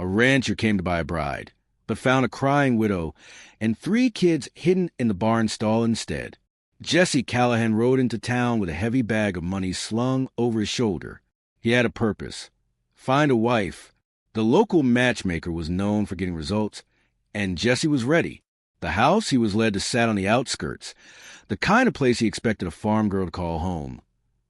A rancher came to buy a bride, but found a crying widow and 3 kids hidden in the barn stall instead. Jesse Callahan rode into town with a heavy bag of money slung over his shoulder. He had a purpose: find a wife. The local matchmaker was known for getting results, and Jesse was ready. The house he was led to sat on the outskirts, the kind of place he expected a farm girl to call home.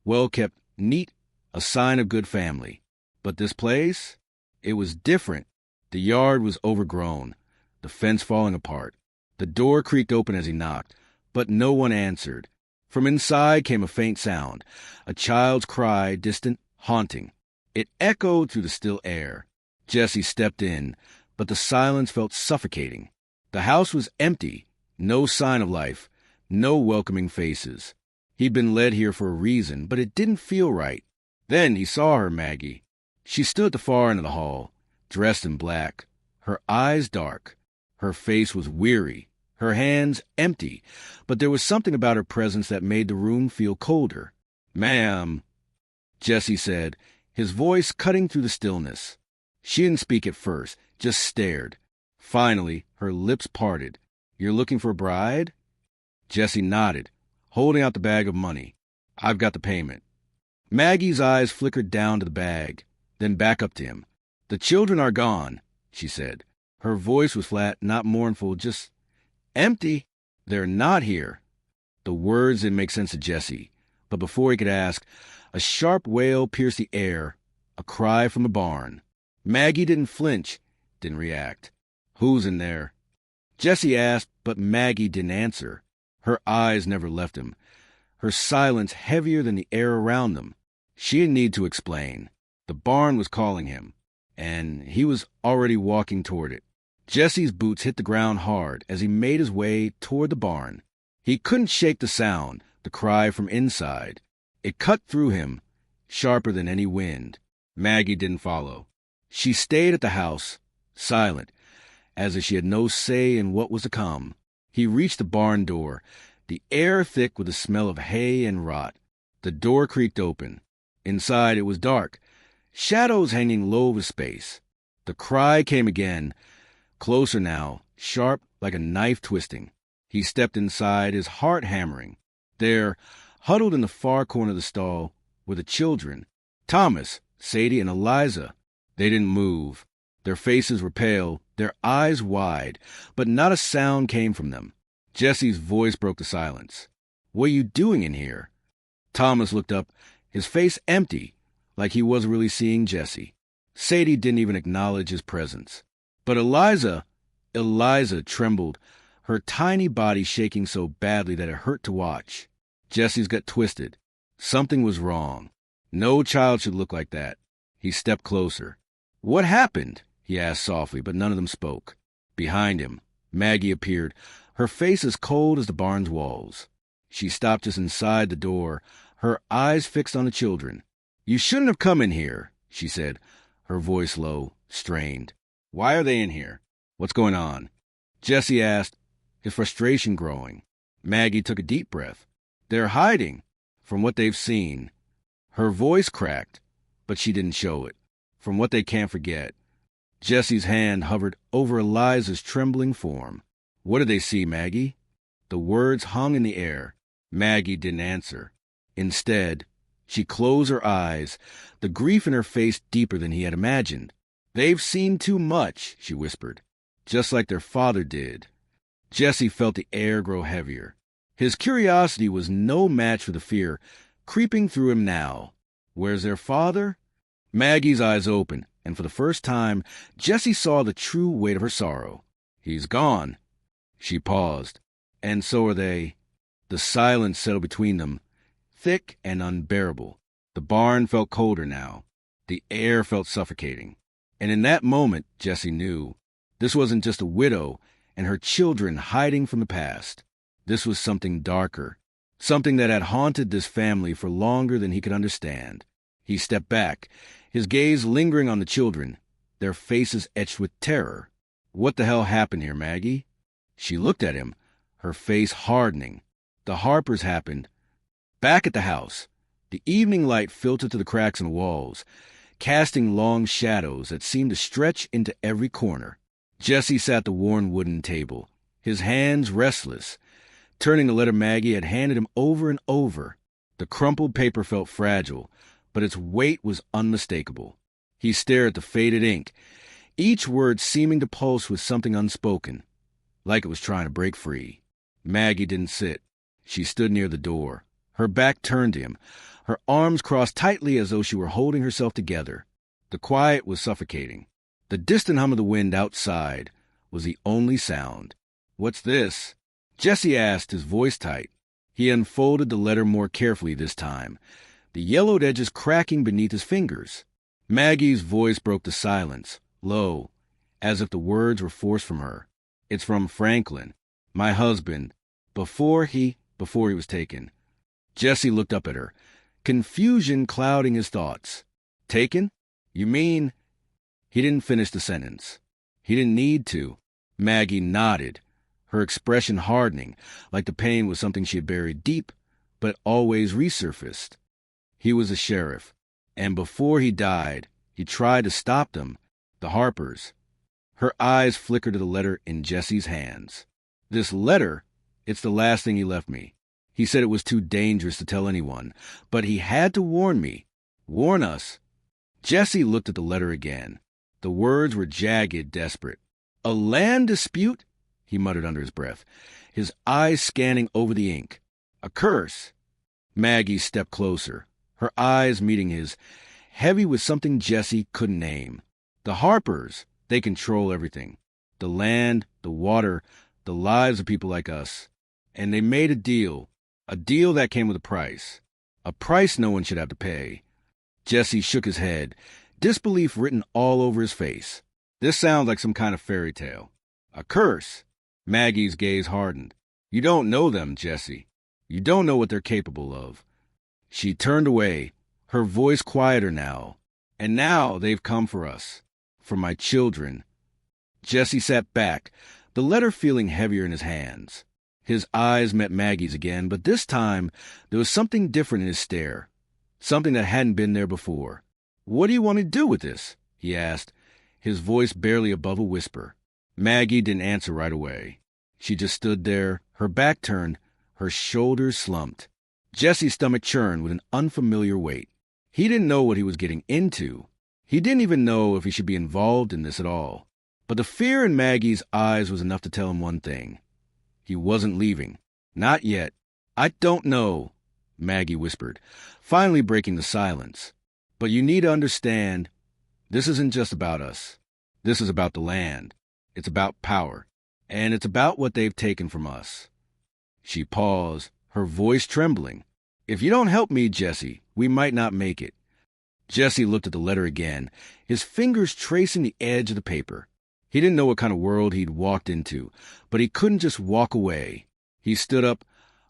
Well kept, neat, a sign of good family. But this place, it was different. The yard was overgrown, the fence falling apart. The door creaked open as he knocked, but no one answered. From inside came a faint sound, a child's cry, distant, haunting. It echoed through the still air. Jesse stepped in, but the silence felt suffocating. The house was empty, no sign of life, no welcoming faces. He'd been led here for a reason, but it didn't feel right. Then he saw her, Maggie. She stood at the far end of the hall, dressed in black, her eyes dark. Her face was weary, her hands empty, but there was something about her presence that made the room feel colder. "Ma'am," Jesse said, his voice cutting through the stillness. She didn't speak at first, just stared. Finally, her lips parted. "You're looking for a bride?" Jesse nodded, holding out the bag of money. "I've got the payment." Maggie's eyes flickered down to the bag, then back up to him. "The children are gone," she said. Her voice was flat, not mournful, just empty. "They're not here." The words didn't make sense to Jesse, but before he could ask, a sharp wail pierced the air, a cry from the barn. Maggie didn't flinch, didn't react. "Who's in there?" Jesse asked, but Maggie didn't answer. Her eyes never left him, her silence heavier than the air around them. She didn't need to explain. The barn was calling him, and he was already walking toward it. Jesse's boots hit the ground hard as he made his way toward the barn. He couldn't shake the sound, the cry from inside. It cut through him, sharper than any wind. Maggie didn't follow. She stayed at the house, silent, as if she had no say in what was to come. He reached the barn door, the air thick with the smell of hay and rot. The door creaked open. Inside it was dark, shadows hanging low over space. The cry came again, closer now, sharp like a knife twisting. He stepped inside, his heart hammering. There, huddled in the far corner of the stall, were the children, Thomas, Sadie, and Eliza. They didn't move. Their faces were pale, their eyes wide, but not a sound came from them. Jesse's voice broke the silence. "What are you doing in here?" Thomas looked up, his face empty, like he wasn't really seeing Jesse. Sadie didn't even acknowledge his presence. But Eliza trembled, her tiny body shaking so badly that it hurt to watch. Jesse's gut twisted. Something was wrong. No child should look like that. He stepped closer. "What happened?" he asked softly, but none of them spoke. Behind him, Maggie appeared, her face as cold as the barn's walls. She stopped just inside the door, her eyes fixed on the children. "You shouldn't have come in here," she said, her voice low, strained. "Why are they in here? What's going on?" Jesse asked, his frustration growing. Maggie took a deep breath. "They're hiding from what they've seen." Her voice cracked, but she didn't show it. "From what they can't forget." Jesse's hand hovered over Eliza's trembling form. "What did they see, Maggie?" The words hung in the air. Maggie didn't answer. Instead, she closed her eyes, the grief in her face deeper than he had imagined. "They've seen too much," she whispered, "just like their father did." Jesse felt the air grow heavier. His curiosity was no match for the fear creeping through him now. Where's their father? Maggie's eyes opened, and for the first time, Jesse saw the true weight of her sorrow. "He's gone." She paused. "And so are they." The silence settled between them, thick and unbearable. The barn felt colder now. The air felt suffocating. And in that moment, Jesse knew, this wasn't just a widow and her children hiding from the past. This was something darker, something that had haunted this family for longer than he could understand. He stepped back, his gaze lingering on the children, their faces etched with terror. "What the hell happened here, Maggie?" She looked at him, her face hardening. "The Harpers happened. Back at the house." The evening light filtered through the cracks in the walls, casting long shadows that seemed to stretch into every corner. Jesse sat at the worn wooden table, his hands restless, turning the letter Maggie had handed him over and over. The crumpled paper felt fragile, but its weight was unmistakable. He stared at the faded ink, each word seeming to pulse with something unspoken, like it was trying to break free. Maggie didn't sit. She stood near the door, her back turned to him, her arms crossed tightly as though she were holding herself together. The quiet was suffocating. The distant hum of the wind outside was the only sound. "What's this?" Jesse asked, his voice tight. He unfolded the letter more carefully this time, the yellowed edges cracking beneath his fingers. Maggie's voice broke the silence, low, as if the words were forced from her. "It's from Franklin, my husband, before he was taken." Jesse looked up at her, confusion clouding his thoughts. "Taken? You mean—" He didn't finish the sentence. He didn't need to. Maggie nodded, her expression hardening, like the pain was something she had buried deep, but always resurfaced. He was a sheriff, and before he died, he tried to stop them, the Harpers. Her eyes flickered to the letter in Jesse's hands. "This letter, it's the last thing he left me. He said it was too dangerous to tell anyone, but he had to warn me. Warn us." Jesse looked at the letter again. The words were jagged, desperate. "A land dispute?" he muttered under his breath, his eyes scanning over the ink. "A curse." Maggie stepped closer, her eyes meeting his, heavy with something Jesse couldn't name. "The Harpers, they control everything. The land, the water, the lives of people like us. And they made a deal that came with a price no one should have to pay." Jesse shook his head, disbelief written all over his face. "This sounds like some kind of fairy tale." "A curse?" Maggie's gaze hardened. "You don't know them, Jesse. You don't know what they're capable of." She turned away, her voice quieter now. "And now they've come for us. For my children." Jesse sat back, the letter feeling heavier in his hands. His eyes met Maggie's again, but this time there was something different in his stare, something that hadn't been there before. "What do you want to do with this?" he asked, his voice barely above a whisper. Maggie didn't answer right away. She just stood there, her back turned, her shoulders slumped. Jesse's stomach churned with an unfamiliar weight. He didn't know what he was getting into. He didn't even know if he should be involved in this at all. But the fear in Maggie's eyes was enough to tell him one thing. He wasn't leaving. Not yet. "I don't know," Maggie whispered, finally breaking the silence. "But you need to understand, this isn't just about us. This is about the land. It's about power. And it's about what they've taken from us." She paused, her voice trembling. "If you don't help me, Jesse, we might not make it." Jesse looked at the letter again, his fingers tracing the edge of the paper. He didn't know what kind of world he'd walked into, but he couldn't just walk away. He stood up,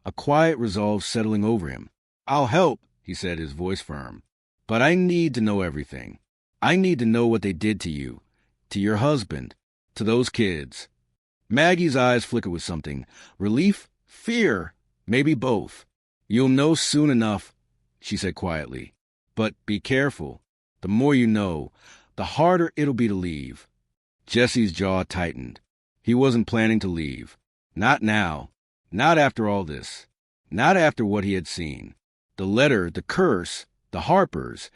a quiet resolve settling over him. "I'll help," he said, his voice firm. "But I need to know everything. I need to know what they did to you, to your husband, to those kids." Maggie's eyes flickered with something. Relief? Fear? Maybe both. "You'll know soon enough," she said quietly. "But be careful. The more you know, the harder it'll be to leave." Jesse's jaw tightened. He wasn't planning to leave. Not now. Not after all this. Not after what he had seen. The letter, the curse, the Harpers.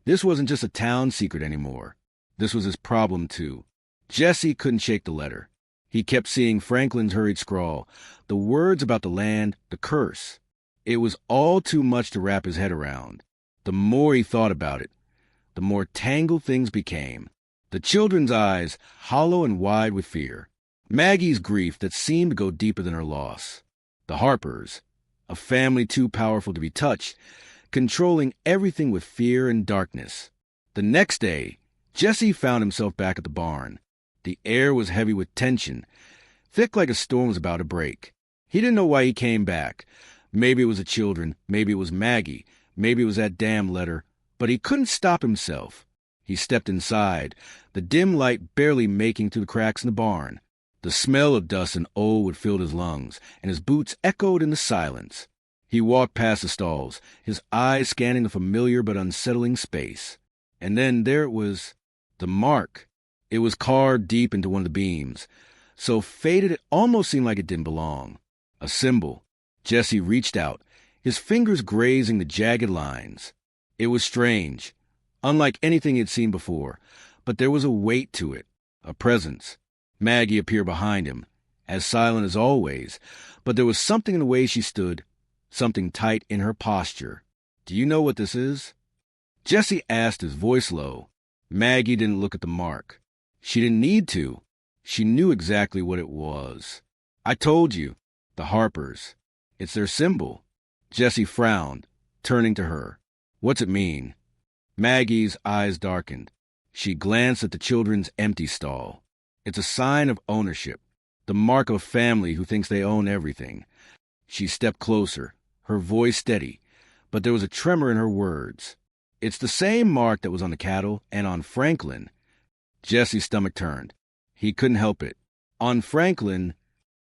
This wasn't just a town secret anymore. This was his problem, too. Jesse couldn't shake the letter. He kept seeing Franklin's hurried scrawl, the words about the land, the curse. It was all too much to wrap his head around. The more he thought about it, the more tangled things became. The children's eyes, hollow and wide with fear. Maggie's grief that seemed to go deeper than her loss. The Harpers, a family too powerful to be touched, controlling everything with fear and darkness. The next day, Jesse found himself back at the barn. The air was heavy with tension, thick like a storm was about to break. He didn't know why he came back. Maybe it was the children, maybe it was Maggie, maybe it was that damn letter, but he couldn't stop himself. He stepped inside, the dim light barely making through the cracks in the barn. The smell of dust and old wood filled his lungs, and his boots echoed in the silence. He walked past the stalls, his eyes scanning the familiar but unsettling space. And then there it was, the mark. It was carved deep into one of the beams, so faded it almost seemed like it didn't belong. A symbol. Jesse reached out, his fingers grazing the jagged lines. It was strange, unlike anything he had seen before, but there was a weight to it, a presence. Maggie appeared behind him, as silent as always, but there was something in the way she stood, something tight in her posture. "Do you know what this is?" Jesse asked, his voice low. Maggie didn't look at the mark. She didn't need to. She knew exactly what it was. "I told you, the Harpers. It's their symbol." Jesse frowned, turning to her. "What's it mean?" Maggie's eyes darkened. She glanced at the children's empty stall. "It's a sign of ownership, the mark of a family who thinks they own everything." She stepped closer, her voice steady, but there was a tremor in her words. "It's the same mark that was on the cattle and on Franklin." Jesse's stomach turned. He couldn't help it. "On Franklin."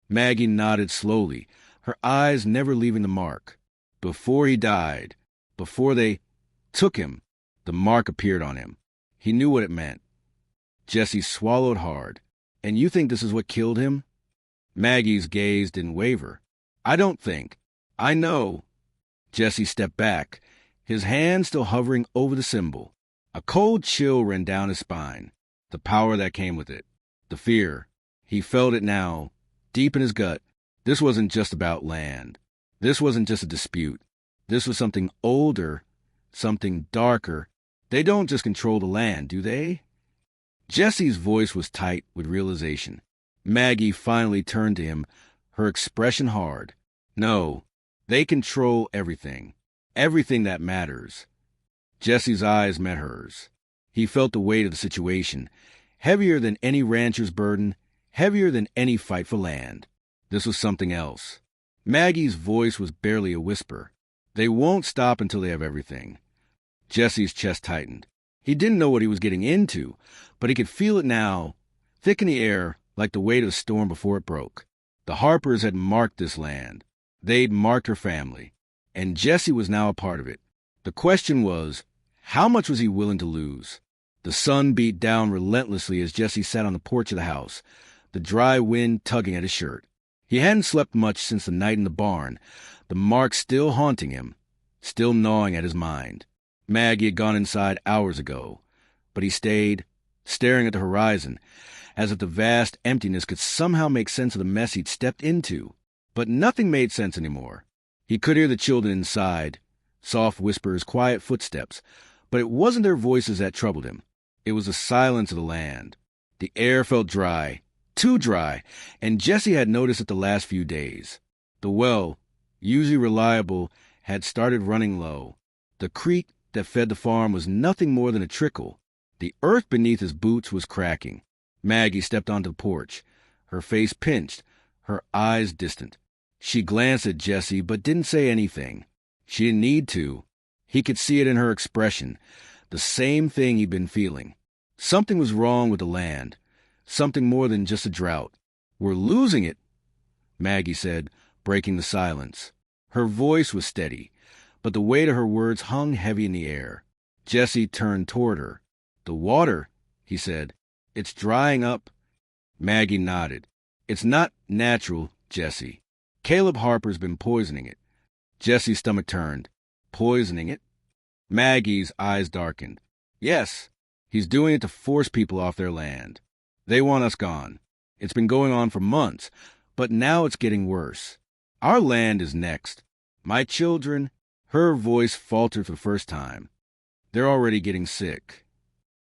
Maggie nodded slowly, her eyes never leaving the mark. "Before he died, before they took him, the mark appeared on him. He knew what it meant." Jesse swallowed hard. "And you think this is what killed him?" Maggie's gaze didn't waver. "I don't think. I know." Jesse stepped back, his hand still hovering over the symbol. A cold chill ran down his spine. The power that came with it. The fear. He felt it now, deep in his gut. This wasn't just about land. This wasn't just a dispute. This was something older, something darker. They don't just control the land, do they? Jesse's voice was tight with realization. Maggie finally turned to him, her expression hard. "No, they control everything. Everything that matters." Jesse's eyes met hers. He felt the weight of the situation, heavier than any rancher's burden, heavier than any fight for land. This was something else. Maggie's voice was barely a whisper. "They won't stop until they have everything." Jesse's chest tightened. He didn't know what he was getting into, but he could feel it now, thick in the air, like the weight of a storm before it broke. The Harpers had marked this land. They'd marked her family, and Jesse was now a part of it. The question was, how much was he willing to lose? The sun beat down relentlessly as Jesse sat on the porch of the house, the dry wind tugging at his shirt. He hadn't slept much since the night in the barn, the mark still haunting him, still gnawing at his mind. Maggie had gone inside hours ago, but he stayed, staring at the horizon, as if the vast emptiness could somehow make sense of the mess he'd stepped into. But nothing made sense anymore. He could hear the children inside, soft whispers, quiet footsteps, but it wasn't their voices that troubled him. It was the silence of the land. The air felt dry, too dry, and Jesse had noticed it the last few days. The well, usually reliable, had started running low. The creek that fed the farm was nothing more than a trickle. The earth beneath his boots was cracking. Maggie stepped onto the porch, her face pinched, her eyes distant. She glanced at Jesse but didn't say anything. She didn't need to. He could see it in her expression, the same thing he'd been feeling. Something was wrong with the land, something more than just a drought. "We're losing it," Maggie said, breaking the silence. Her voice was steady, but the weight of her words hung heavy in the air. Jesse turned toward her. "The water," he said. "It's drying up." Maggie nodded. "It's not natural, Jesse. Caleb Harper's been poisoning it." Jesse's stomach turned. "Poisoning it?" Maggie's eyes darkened. "Yes, he's doing it to force people off their land. They want us gone. It's been going on for months, but now it's getting worse. Our land is next. My children," her voice faltered for the first time, "they're already getting sick."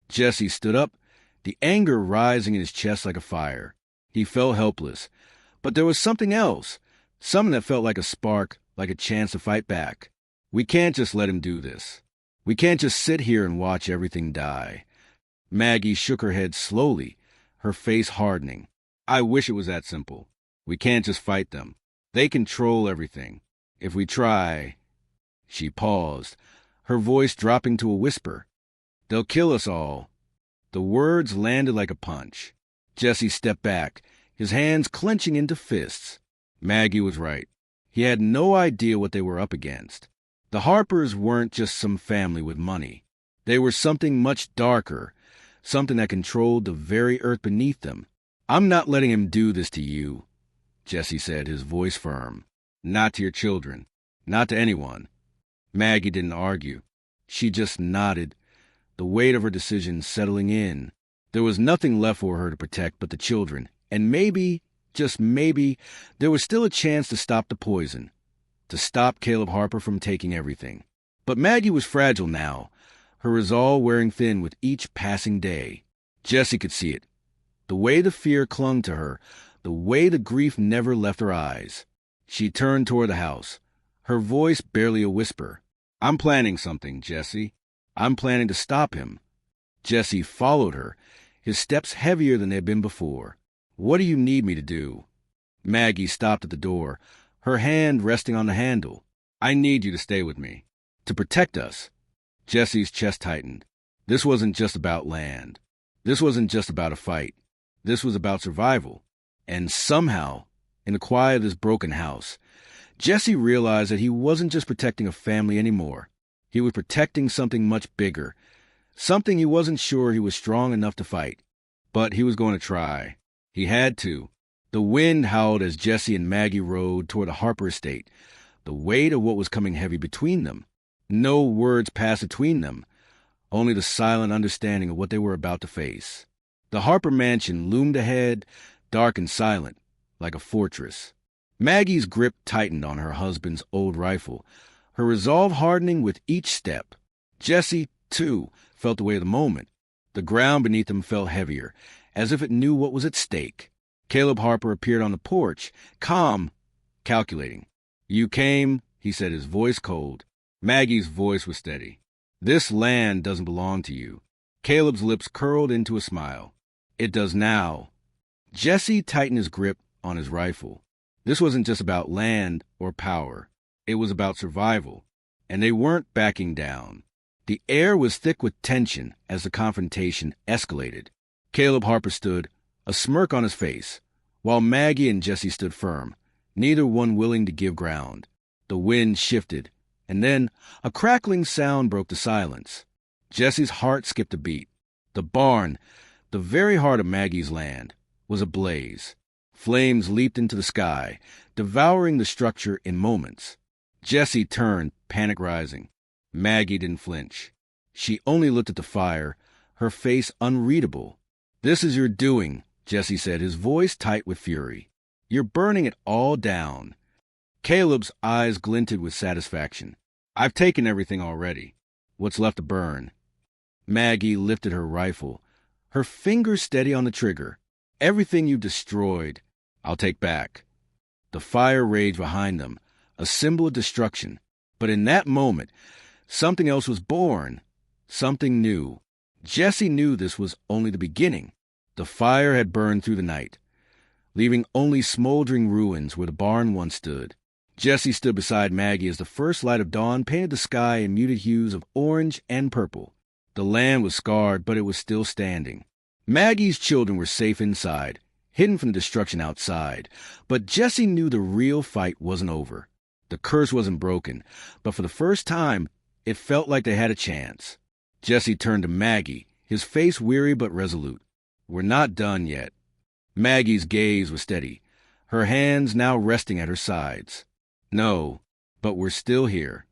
Jesse stood up, the anger rising in his chest like a fire. He felt helpless, but there was something else, something that felt like a spark, like a chance to fight back. "We can't just let him do this. We can't just sit here and watch everything die." Maggie shook her head slowly, her face hardening. "I wish it was that simple. We can't just fight them. They control everything. If we try..." She paused, her voice dropping to a whisper. "They'll kill us all." The words landed like a punch. Jesse stepped back, his hands clenching into fists. Maggie was right. He had no idea what they were up against. The Harpers weren't just some family with money. They were something much darker, something that controlled the very earth beneath them. "I'm not letting him do this to you," Jesse said, his voice firm. "Not to your children. Not to anyone." Maggie didn't argue. She just nodded, the weight of her decision settling in. There was nothing left for her to protect but the children, and maybe, just maybe, there was still a chance to stop the poison, to stop Caleb Harper from taking everything. But Maggie was fragile now, her resolve wearing thin with each passing day. Jesse could see it. The way the fear clung to her, the way the grief never left her eyes. She turned toward the house, her voice barely a whisper. "I'm planning something, Jesse. I'm planning to stop him." Jesse followed her, his steps heavier than they had been before. "What do you need me to do?" Maggie stopped at the door, her hand resting on the handle. "I need you to stay with me. To protect us." Jesse's chest tightened. This wasn't just about land. This wasn't just about a fight. This was about survival. And somehow, in the quiet of this broken house, Jesse realized that he wasn't just protecting a family anymore. He was protecting something much bigger, something he wasn't sure he was strong enough to fight. But he was going to try. He had to. The wind howled as Jesse and Maggie rode toward the Harper estate, the weight of what was coming heavy between them. No words passed between them, only the silent understanding of what they were about to face. The Harper mansion loomed ahead, dark and silent, like a fortress. Maggie's grip tightened on her husband's old rifle, her resolve hardening with each step. Jesse, too, felt the weight of the moment. The ground beneath him felt heavier, as if it knew what was at stake. Caleb Harper appeared on the porch, calm, calculating. "You came," he said, his voice cold. Maggie's voice was steady. "This land doesn't belong to you." Caleb's lips curled into a smile. "It does now." Jesse tightened his grip on his rifle. This wasn't just about land or power. It was about survival. And they weren't backing down. The air was thick with tension as the confrontation escalated. Caleb Harper stood, a smirk on his face, while Maggie and Jesse stood firm, neither one willing to give ground. The wind shifted, and then a crackling sound broke the silence. Jesse's heart skipped a beat. The barn, the very heart of Maggie's land, was ablaze. Flames leaped into the sky, devouring the structure in moments. Jesse turned, panic rising. Maggie didn't flinch. She only looked at the fire, her face unreadable. "This is your doing," Jesse said, his voice tight with fury. "You're burning it all down." Caleb's eyes glinted with satisfaction. "I've taken everything already. What's left to burn?" Maggie lifted her rifle, her fingers steady on the trigger. "Everything you destroyed, I'll take back." The fire raged behind them, a symbol of destruction. But in that moment, something else was born, something new. Jesse knew this was only the beginning. The fire had burned through the night, leaving only smoldering ruins where the barn once stood. Jesse stood beside Maggie as the first light of dawn painted the sky in muted hues of orange and purple. The land was scarred, but it was still standing. Maggie's children were safe inside, hidden from the destruction outside. But Jesse knew the real fight wasn't over. The curse wasn't broken, but for the first time, it felt like they had a chance. Jesse turned to Maggie, his face weary but resolute. "We're not done yet." Maggie's gaze was steady, her hands now resting at her sides. "No, but we're still here."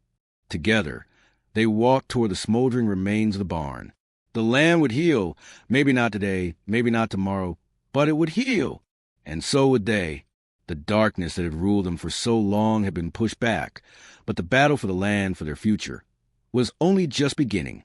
Together, they walked toward the smoldering remains of the barn. The land would heal, maybe not today, maybe not tomorrow, but it would heal. And so would they. The darkness that had ruled them for so long had been pushed back, but the battle for the land, for their future, was only just beginning.